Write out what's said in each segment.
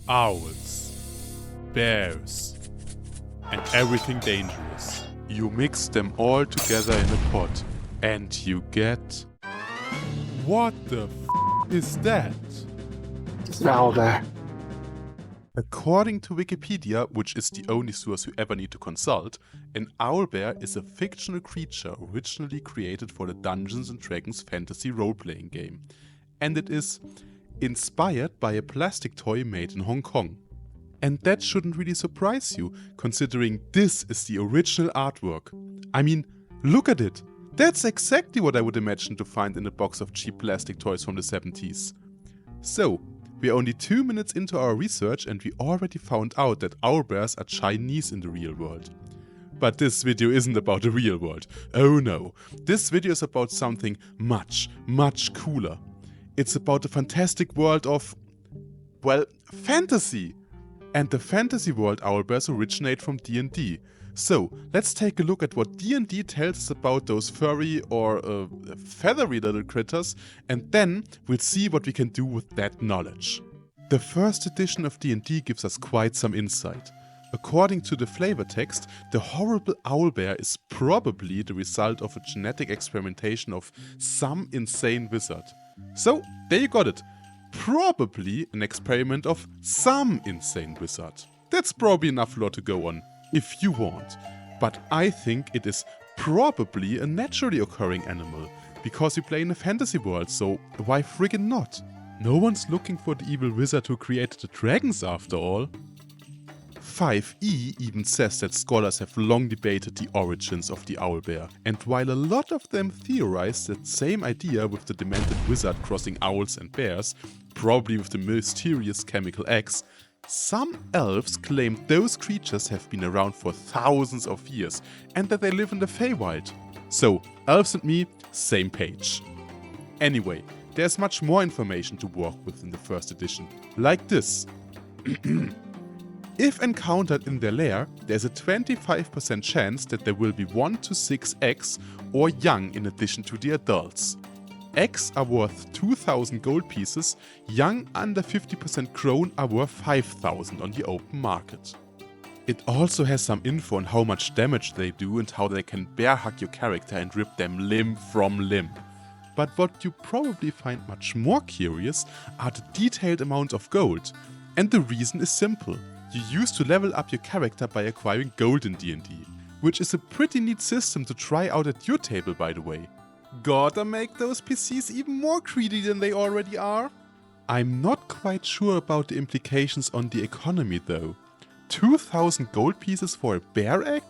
owls, bears, and everything dangerous. You mix them all together in a pot and you get... What the f is that? It's an owlbear. According to Wikipedia, which is the only source you ever need to consult, an owlbear is a fictional creature originally created for the Dungeons & Dragons fantasy role-playing game. And it is inspired by a plastic toy made in Hong Kong. And that shouldn't really surprise you, considering this is the original artwork. I mean, look at it! That's exactly what I would imagine to find in a box of cheap plastic toys from the 70s. So, we're only 2 minutes into our research and we already found out that owlbears are Chinese in the real world. But this video isn't about the real world. Oh no, this video is about something much, much cooler. It's about the fantastic world of, well, fantasy! And the fantasy world owlbears originate from D&D. So, let's take a look at what D&D tells us about those furry or feathery little critters, and then we'll see what we can do with that knowledge. The first edition of D&D gives us quite some insight. According to the flavor text, the horrible owlbear is probably the result of a genetic experimentation of some insane wizard. So, there you got it. Probably an experiment of some insane wizard. That's probably enough lore to go on, if you want. But I think it is probably a naturally occurring animal, because we play in a fantasy world, so why friggin' not? No one's looking for the evil wizard who created the dragons after all. 5e even says that scholars have long debated the origins of the owlbear, and while a lot of them theorize that same idea with the demented wizard crossing owls and bears, probably with the mysterious chemical X, some elves claim those creatures have been around for thousands of years and that they live in the Feywild. So, elves and me, same page. Anyway, there's much more information to work with in the first edition, like this. If encountered in their lair, there's a 25% chance that there will be 1 to 6 eggs or young in addition to the adults. Eggs are worth 2,000 gold pieces, young under 50% grown are worth 5,000 on the open market. It also has some info on how much damage they do and how they can bear hug your character and rip them limb from limb. But what you probably find much more curious are the detailed amount of gold. And the reason is simple. You used to level up your character by acquiring gold in D&D, which is a pretty neat system to try out at your table, by the way. Gotta make those PCs even more greedy than they already are? I'm not quite sure about the implications on the economy though. 2,000 gold pieces for a bear egg?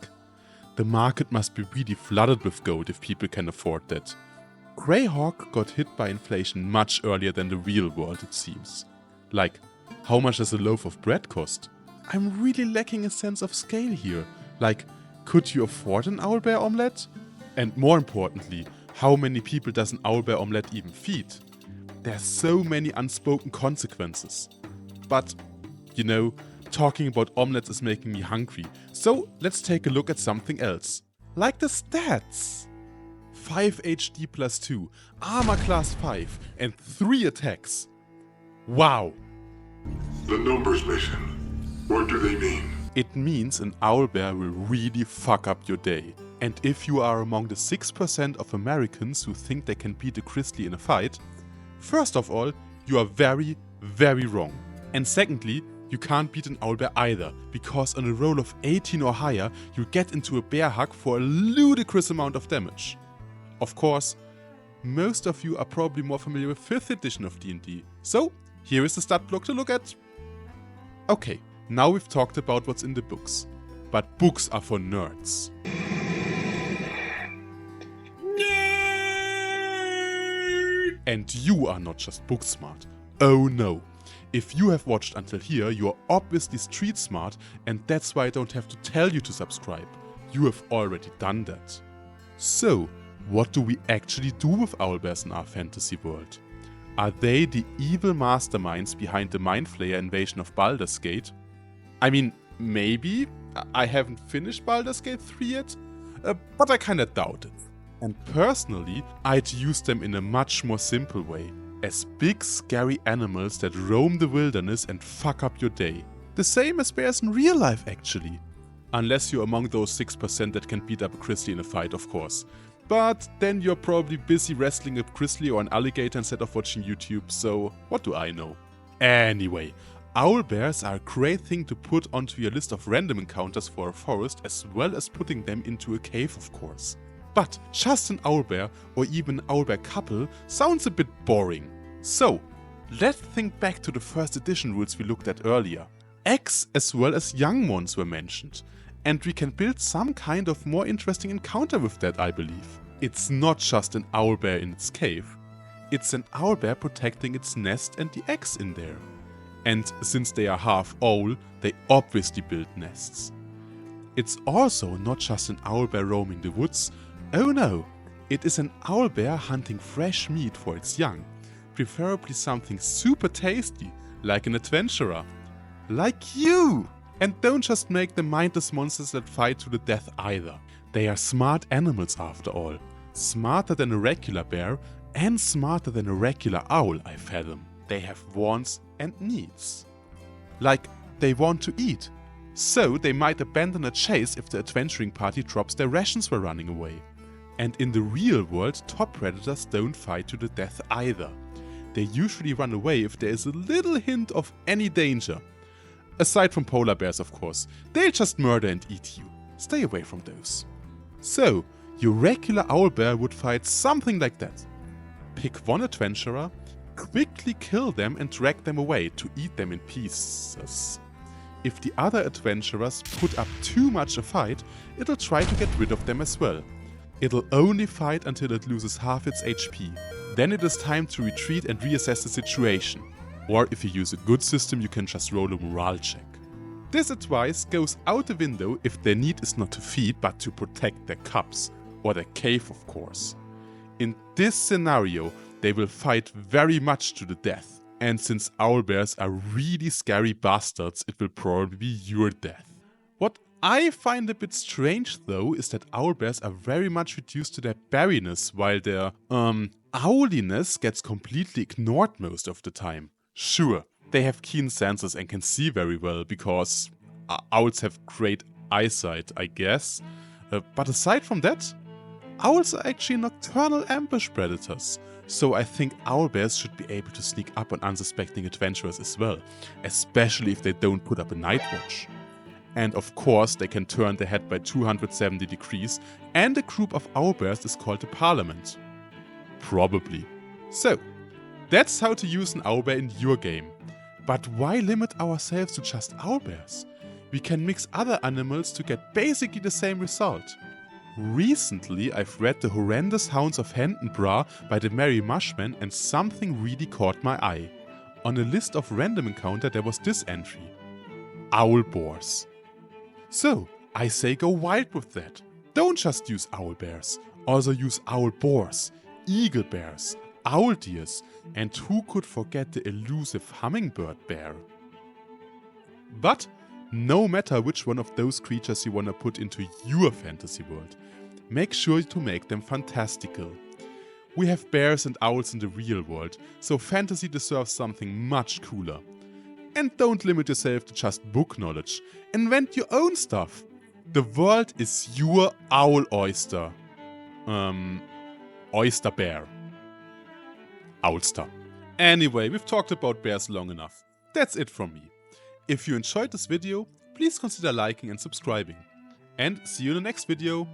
The market must be really flooded with gold if people can afford that. Greyhawk got hit by inflation much earlier than the real world, it seems. Like, how much does a loaf of bread cost? I'm really lacking a sense of scale here. Like, could you afford an owlbear omelette? And more importantly, how many people does an owlbear omelette even feed? There's so many unspoken consequences. But, you know, talking about omelettes is making me hungry. So let's take a look at something else. Like the stats. 5 HD plus 2, armor class 5, and 3 attacks. Wow. The numbers, Mason. What do they mean? It means an owlbear will really fuck up your day. And if you are among the 6% of Americans who think they can beat a grizzly in a fight, first of all, you are very, very wrong. And secondly, you can't beat an owlbear either, because on a roll of 18 or higher, you'll get into a bear hug for a ludicrous amount of damage. Of course, most of you are probably more familiar with 5th edition of D&D, so here is the stat block to look at. Okay, now we've talked about what's in the books, but books are for nerds. Nerd! And you are not just book smart. Oh no. If you have watched until here, you are obviously street smart, and that's why I don't have to tell you to subscribe. You have already done that. So, what do we actually do with owlbears in our fantasy world? Are they the evil masterminds behind the Mind Flayer invasion of Baldur's Gate? I mean, maybe. I haven't finished Baldur's Gate 3 yet, but I kinda doubt it. And personally, I'd use them in a much more simple way. as big scary animals that roam the wilderness and fuck up your day. The same as bears in real life actually. Unless you're among those 6% that can beat up a grizzly in a fight, of course. But then you're probably busy wrestling a grizzly or an alligator instead of watching YouTube, so what do I know? Anyway, owlbears are a great thing to put onto your list of random encounters for a forest, as well as putting them into a cave, of course. But just an owlbear or even an owlbear couple sounds a bit boring. So, let's think back to the first edition rules we looked at earlier. Eggs as well as young ones were mentioned. And we can build some kind of more interesting encounter with that, I believe. It's not just an owlbear in its cave. It's an owlbear protecting its nest and the eggs in there. And since they are half owl, they obviously build nests. It's also not just an owlbear roaming the woods. Oh no, it is an owlbear hunting fresh meat for its young. Preferably something super tasty, like an adventurer. Like you! And don't just make them mindless monsters that fight to the death either. They are smart animals after all. Smarter than a regular bear and smarter than a regular owl, I fathom. They have wants and needs. Like, they want to eat. So they might abandon a chase if the adventuring party drops their rations while running away. And in the real world, top predators don't fight to the death either. They usually run away if there is a little hint of any danger. Aside from polar bears, of course. They'll just murder and eat you. Stay away from those. So, your regular owlbear would fight something like that. Pick one adventurer, quickly kill them and drag them away to eat them in pieces. If the other adventurers put up too much a fight, it'll try to get rid of them as well. It'll only fight until it loses half its HP. Then it is time to retreat and reassess the situation. Or if you use a good system, you can just roll a morale check. This advice goes out the window if their need is not to feed but to protect their cubs, or their cave of course. In this scenario, they will fight very much to the death. And since owlbears are really scary bastards, it will probably be your death. What I find a bit strange though is that owlbears are very much reduced to their berryness, while their owliness gets completely ignored most of the time. Sure, they have keen senses and can see very well because owls have great eyesight, I guess. But aside from that, owls are actually nocturnal ambush predators. So I think owlbears should be able to sneak up on unsuspecting adventurers as well, especially if they don't put up a night watch. And of course they can turn their head by 270 degrees, and a group of owlbears is called a parliament. Probably. So, that's how to use an owlbear in your game. But why limit ourselves to just owlbears? We can mix other animals to get basically the same result. Recently I've read the Horrendous Hounds of Hendenburgh by the Merry Mushman and something really caught my eye. On a list of random encounter there was this entry. Owl boars. So, I say go wild with that. Don't just use owlbears, also use owl boars, eagle bears, owl deers, and who could forget the elusive hummingbird bear? But no matter which one of those creatures you wanna put into your fantasy world, make sure to make them fantastical. We have bears and owls in the real world, so fantasy deserves something much cooler. And don't limit yourself to just book knowledge, invent your own stuff. The world is your owl oyster. Oyster bear. Owlster. Anyway, we've talked about bears long enough. That's it from me. If you enjoyed this video, please consider liking and subscribing. And see you in the next video.